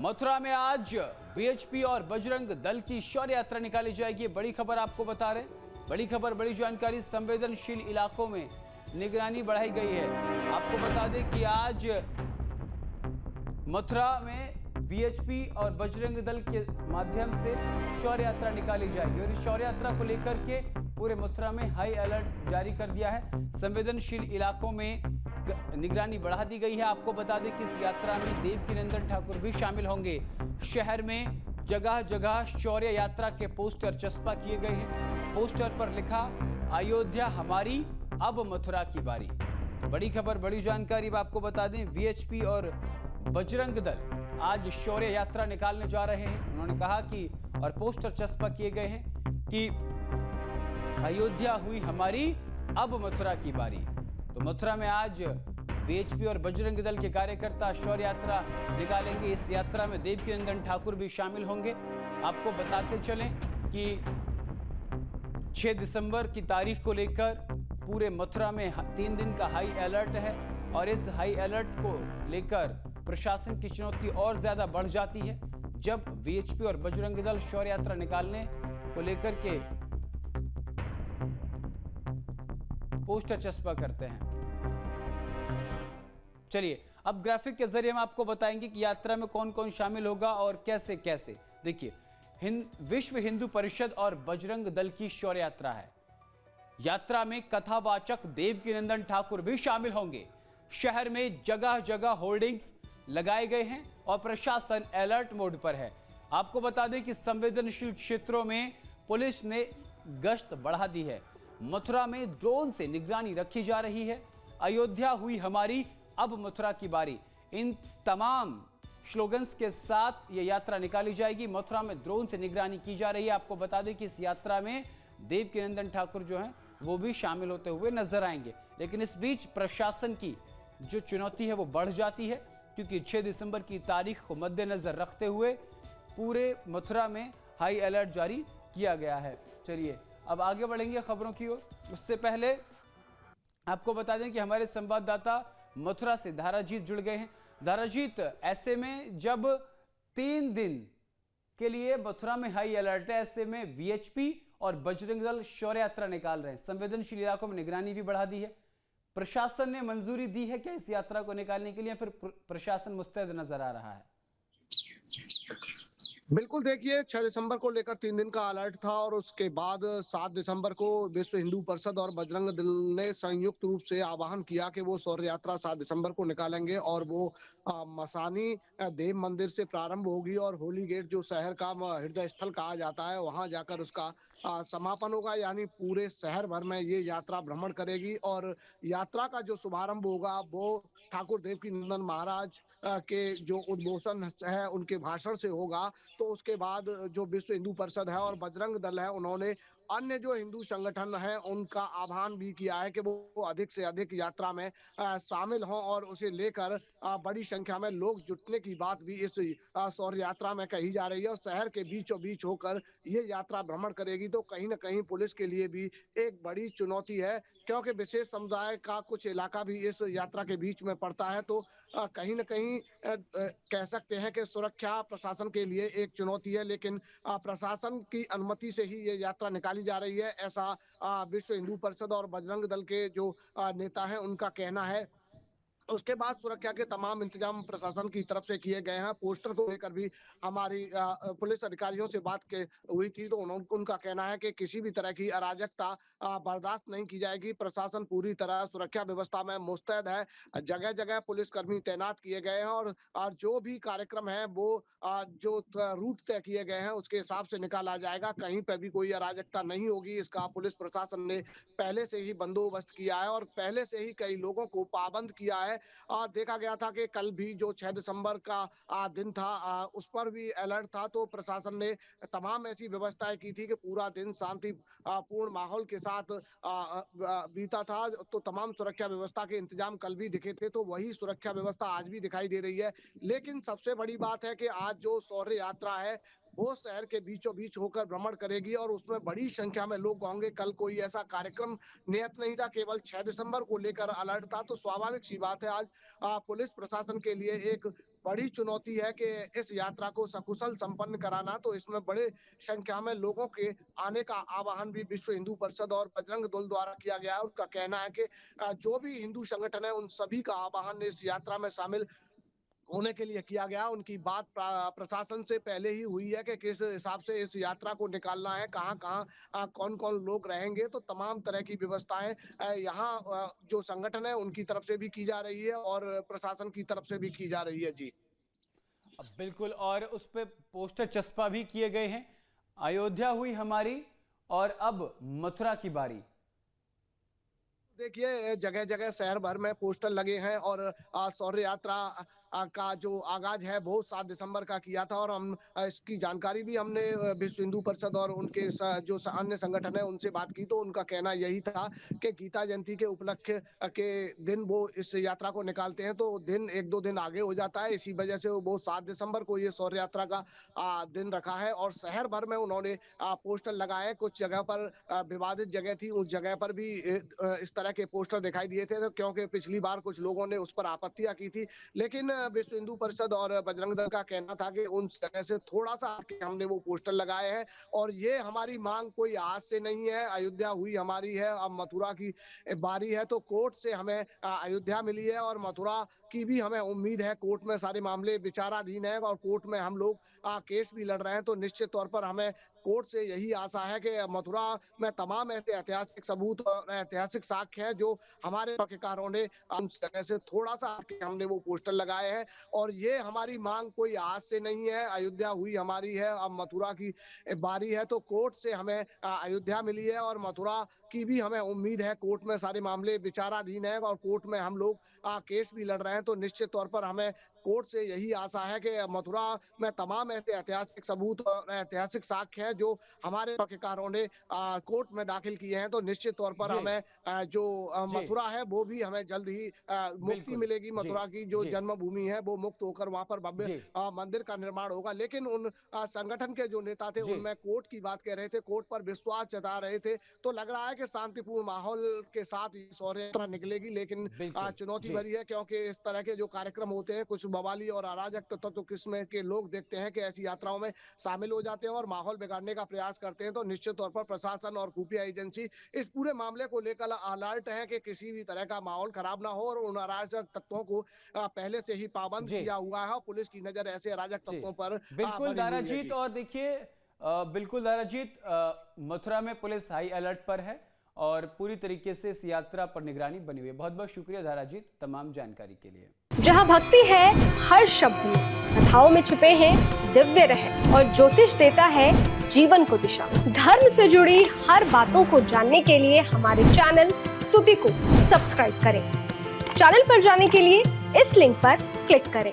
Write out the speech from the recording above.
मथुरा में आज वीएचपी और बजरंग दल की शौर्य यात्रा निकाली जाएगी। बड़ी खबर आपको बता रहे हैं, बड़ी खबर, बड़ी जानकारी। संवेदनशील इलाकों में निगरानी बढ़ाई गई है। आपको बता दें कि आज मथुरा में वीएचपी और बजरंग दल के माध्यम से शौर्य यात्रा निकाली जाएगी और इस शौर्य यात्रा को लेकर के पूरे मथुरा में हाई अलर्ट जारी कर दिया है। संवेदनशील इलाकों में निगरानी बढ़ा दी गई है। आपको बता दें कि इस यात्रा में देवकीनंदन ठाकुर भी शामिल होंगे। शहर में जगह जगह शौर्य यात्रा के पोस्टर चस्पा किए गए हैं। पोस्टर पर लिखा, अयोध्या हमारी, अब मथुरा की बारी। बड़ी खबर, बड़ी जानकारी आपको बता दें, वीएचपी और बजरंग दल आज शौर्य यात्रा निकालने जा रहे हैं। उन्होंने कहा कि और पोस्टर चस्पा किए गए हैं कि अयोध्या हुई हमारी, अब मथुरा की बारी। तो मथुरा में आज वीएचपी और बजरंग दल के कार्यकर्ता शौर्य यात्रा निकालेंगे। इस यात्रा में देवकीनंदन ठाकुर भी शामिल होंगे। आपको बताते चलें कि 6 दिसंबर की तारीख को लेकर पूरे मथुरा में 3 दिन का हाई अलर्ट है और इस हाई अलर्ट को लेकर प्रशासन की चुनौती और ज्यादा बढ़ जाती है जब वीएचपी और बजरंग दल शौर्य यात्रा निकालने को लेकर के पोस्टर चस्पा करते हैं। चलिए अब ग्राफिक के जरिए हम आपको बताएंगे कि यात्रा में कौन कौन शामिल होगा और कैसे कैसे। देखिए, विश्व हिंदू परिषद और बजरंग दल की शौर्य यात्रा है। यात्रा में कथावाचक देवकीनंदन ठाकुर भी शामिल होंगे। शहर में जगह जगह होर्डिंग्स लगाए गए हैं और प्रशासन अलर्ट मोड पर है। आपको बता दें कि संवेदनशील क्षेत्रों में पुलिस ने गश्त बढ़ा दी है। मथुरा में ड्रोन से निगरानी रखी जा रही है। अयोध्या हुई हमारी, अब मथुरा की बारी। इन तमाम स्लोगन्स के साथ यह यात्रा निकाली जाएगी। मथुरा में ड्रोन से निगरानी की जा रही है। आपको बता दें कि इस यात्रा में देवकीनंदन ठाकुर जो हैं वो भी शामिल होते हुए नजर आएंगे। लेकिन इस बीच प्रशासन की जो चुनौती है वो बढ़ जाती है क्योंकि 6 दिसंबर की तारीख को मद्देनजर रखते हुए पूरे मथुरा में हाई अलर्ट जारी किया गया है। चलिए अब आगे बढ़ेंगे खबरों की ओर। उससे पहले आपको बता दें कि हमारे संवाददाता मथुरा से धाराजीत जुड़ गए हैं। धाराजीत, ऐसे में जब 3 दिन के लिए मथुरा में हाई अलर्ट है, ऐसे में वीएचपी और बजरंग दल शौर्य यात्रा निकाल रहे हैं। संवेदनशील इलाकों में निगरानी भी बढ़ा दी है। प्रशासन ने मंजूरी दी है क्या इस यात्रा को निकालने के लिए, फिर प्रशासन मुस्तैद नजर आ रहा है? बिल्कुल, देखिए 6 दिसंबर को लेकर 3 दिन का अलर्ट था और उसके बाद 7 दिसंबर को विश्व हिंदू परिषद और बजरंग दल ने संयुक्त रूप से आह्वान किया कि वो शौर्य यात्रा 7 दिसंबर को निकालेंगे और वो मसानी देव मंदिर से प्रारंभ होगी और होली गेट जो शहर का हृदय स्थल कहा जाता है वहां जाकर उसका समापन होगा। यानी पूरे शहर भर में ये यात्रा भ्रमण करेगी और यात्रा का जो शुभारंभ होगा वो ठाकुर देवकीनंदन महाराज के जो उद्घोषण है उनके भाषण से होगा। तो उसके बाद जो विश्व हिंदू परिषद है और बजरंग दल है उन्होंने अन्य जो हिंदू संगठन है उनका आह्वान भी किया है कि वो अधिक से अधिक यात्रा में शामिल हों और उसे लेकर बड़ी संख्या में लोग जुटने की बात भी इस शौर्य यात्रा में कही जा रही है और शहर के बीचों बीच होकर ये यात्रा भ्रमण करेगी। तो कहीं ना कहीं पुलिस के लिए भी एक बड़ी चुनौती है क्योंकि विशेष समुदाय का कुछ इलाका भी इस यात्रा के बीच में पड़ता है। तो कहीं ना कहीं कह सकते हैं कि सुरक्षा प्रशासन के लिए एक चुनौती है, लेकिन प्रशासन की अनुमति से ही ये यात्रा निकाली जा रही है, ऐसा विश्व हिंदू परिषद और बजरंग दल के जो नेता हैं उनका कहना है। उसके बाद सुरक्षा के तमाम इंतजाम प्रशासन की तरफ से किए गए हैं। पोस्टर को लेकर भी हमारी पुलिस अधिकारियों से बात हुई थी तो उनका कहना है कि किसी भी तरह की अराजकता बर्दाश्त नहीं की जाएगी। प्रशासन पूरी तरह सुरक्षा व्यवस्था में मुस्तैद है। जगह जगह पुलिसकर्मी तैनात किए गए हैं और जो भी कार्यक्रम है वो जो रूट तय किए गए हैं उसके हिसाब से निकाला जाएगा। कहीं पर भी कोई अराजकता नहीं होगी, इसका पुलिस प्रशासन ने पहले से ही बंदोबस्त किया है और पहले से ही कई लोगों को पाबंद किया है। देखा गया था कि कल भी जो 6 दिसंबर का दिन था उस पर भी अलर्ट था। तो प्रशासन ने तमाम ऐसी व्यवस्थाएं की थी कि पूरा दिन शांति पूर्ण माहौल के साथ बीता था। तो तमाम सुरक्षा व्यवस्था के इंतजाम कल भी दिखे थे, तो वही सुरक्षा व्यवस्था आज भी दिखाई दे रही है। लेकिन सबसे बड़ी बात है कि आज जो शौर्य यात्रा है वो शहर के बीचों बीच होकर भ्रमण करेगी और उसमें बड़ी संख्या में लोग होंगे। कल कोई ऐसा कार्यक्रम नियत नहीं था, केवल 6 दिसंबर को लेकर अलर्ट था। तो स्वाभाविक सी बात है आज पुलिस प्रशासन के लिए एक बड़ी चुनौती है कि इस यात्रा को सकुशल संपन्न कराना। तो इसमें बड़े संख्या में लोगों के आने का आह्वान भी विश्व हिंदू परिषद और बजरंग दल द्वारा किया गया है। उनका कहना है कि जो भी हिंदू संगठन है उन सभी का आह्वान इस यात्रा में शामिल होने के लिए किया गया। उनकी बात प्रशासन से पहले ही हुई है कि किस हिसाब से इस यात्रा को निकालना है, कहाँ-कहाँ कौन-कौन लोग रहेंगे। तो तमाम तरह की व्यवस्थाएं यहाँ जो संगठन है उनकी तरफ से भी की जा रही है और प्रशासन की तरफ से भी की जा रही है। जी बिल्कुल, और उस पे पोस्टर चस्पा भी किए गए हैं। अयोध्या हुई हमारी और अब मथुरा की बारी। देखिए जगह जगह शहर भर में पोस्टर लगे हैं और शौर्य यात्रा का जो आगाज है वो 7 दिसंबर का किया था। और हम इसकी जानकारी भी हमने विश्व हिंदू परिषद और उनके जो अन्य संगठन है उनसे बात की। तो उनका कहना यही था कि गीता जयंती के उपलक्ष्य के दिन वो इस यात्रा को निकालते हैं, तो दिन 1-2 दिन आगे हो जाता है। इसी वजह से वो 7 दिसंबर को ये शौर्य यात्रा का दिन रखा है। और शहर भर में उन्होंने पोस्टर लगाए। कुछ जगह पर विवादित जगह थी, उस जगह पर भी इस तरह के पोस्टर दिखाई दिए थे, तो क्योंकि पिछली बार कुछ लोगों ने उस पर आपत्तियां की थी। लेकिन विश्व हिंदू परिषद और बजरंग दल का कहना था कि उन जगह से थोड़ा सा हटके हमने वो पोस्टर लगाए हैं। और ये हमारी मांग कोई आज से नहीं है। अयोध्या हुई हमारी है, अब मथुरा की बारी है। तो कोर्ट से हमें अयोध्या मिली है और मथुरा की भी हमें उम्मीद है। कोर्ट में सारे मामले विचाराधीन है और कोर्ट में हम लोग केस भी लड़ रहे हैं। तो निश्चित तौर पर हमें कोर्ट से यही आशा है कि मथुरा में तमाम ऐसे ऐतिहासिक सबूत और ऐतिहासिक साक्ष्य हैं जो हमारे पक्षकारों ने उस जगह से थोड़ा सा हटके हमने वो पोस्टर लगाए हैं। और ये हमारी मांग कोई आज से नहीं है। अयोध्या हुई हमारी है, अब मथुरा की बारी है। तो कोर्ट से हमें अयोध्या मिली है और मथुरा की भी हमें उम्मीद है। कोर्ट में सारे मामले विचाराधीन है और कोर्ट में हम लोग केस भी लड़ रहे हैं। तो निश्चित तौर पर हमें कोर्ट से यही आशा है कि मथुरा में तमाम ऐसे ऐतिहासिक सबूत और ऐतिहासिक साक्ष्य हैं जो हमारे पक्षकारों ने कोर्ट में दाखिल किए हैं। तो निश्चित तौर पर जी हमें जो जी मथुरा है वो भी हमें जल्द ही मुक्ति बिल्कुल। मिलेगी। जी मथुरा की जो जी जन्मभूमि है वो मुक्त होकर वहां पर भव्य जी मंदिर का निर्माण होगा। लेकिन उन संगठन के जो नेता थे जी उनमें कोर्ट की बात कह रहे थे, कोर्ट पर विश्वास जता रहे थे। तो लग रहा है कि शांतिपूर्ण माहौल के साथ ये शौर्य यात्रा निकलेगी। लेकिन बिल्कुल। चुनौती जी भरी है क्योंकि इस तरह के जो कार्यक्रम होते हैं कुछ बवाली और अराजक तत्व किस्म के लोग देखते हैं कि ऐसी यात्राओं में शामिल हो जाते हैं और माहौल बिगाड़ने का प्रयास करते हैं। तो निश्चित तौर पर प्रशासन और खुफिया एजेंसी इस पूरे मामले को लेकर अलर्ट है कि किसी भी तरह का माहौल खराब ना हो। और उन अराजक तत्वों को पहले से ही पाबंद जी किया हुआ है और पुलिस की नजर ऐसे अराजक जी तत्वों पर बिल्कुल बनी हुई है। दाराजीत। जी और देखिए बिल्कुल दाराजीत, मथुरा में पुलिस हाई अलर्ट पर है और पूरी तरीके से इस यात्रा पर निगरानी बनी हुई है। बहुत बहुत शुक्रिया दाराजीत तमाम जानकारी के लिए। जहाँ भक्ति है हर शब्द में, कथाओं में छुपे हैं दिव्य रहस्य और ज्योतिष देता है जीवन को दिशा। धर्म से जुड़ी हर बातों को जानने के लिए हमारे चैनल स्तुति को सब्सक्राइब करें। चैनल पर जाने के लिए इस लिंक पर क्लिक करें।